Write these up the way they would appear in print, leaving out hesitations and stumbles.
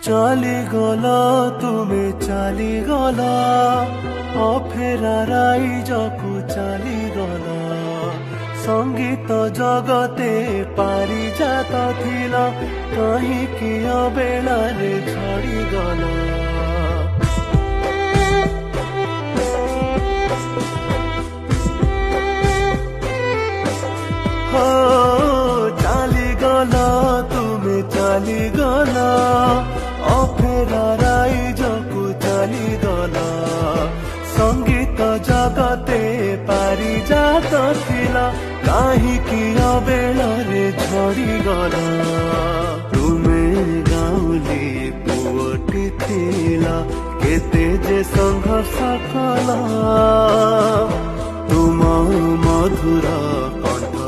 ଚାଲିଗଲ ତୁମେ ଚାଲିଗଲ ଅଫେରା ରାଇଜକୁ ଚାଲିଗଲ ସଙ୍ଗୀତ ଜଗତେ ପାରିଜାତ ଥିଲ କାହିଁକି ଅବେଳାରେ ଝଡ଼ିଗଲ हो ଚାଲିଗଲ ତୁମେ ଚାଲିଗଲ ଅଫେରା ରାଇଜକୁ ଚାଲିଗଲ ସଙ୍ଗୀତ ଜଗତେ ପାରିଜାତ ଥିଲ କାହିଁକି ଅବେଳରେ ଝଡ଼ିଗଲ ତୁମେ ଗାଉଁଲି ପୁଅଟି ଥିଲ କେତେ ଯେ ସଂଘର୍ଷ କଲ ତୁମ ମଧୁର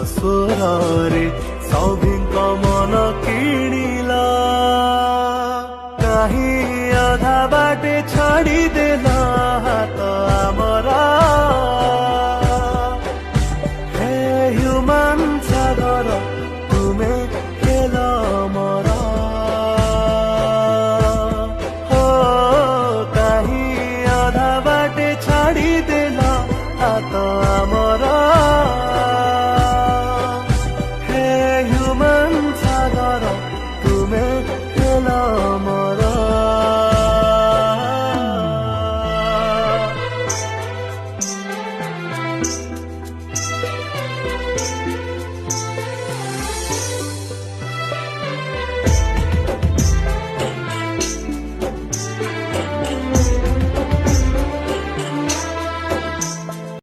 ସ୍ୱରରେ ସଭିଙ୍କ ମନ କିଣିଲ କାହିଁ ଅଧା ବାଟେ ଛାଡ଼ିଦେଲ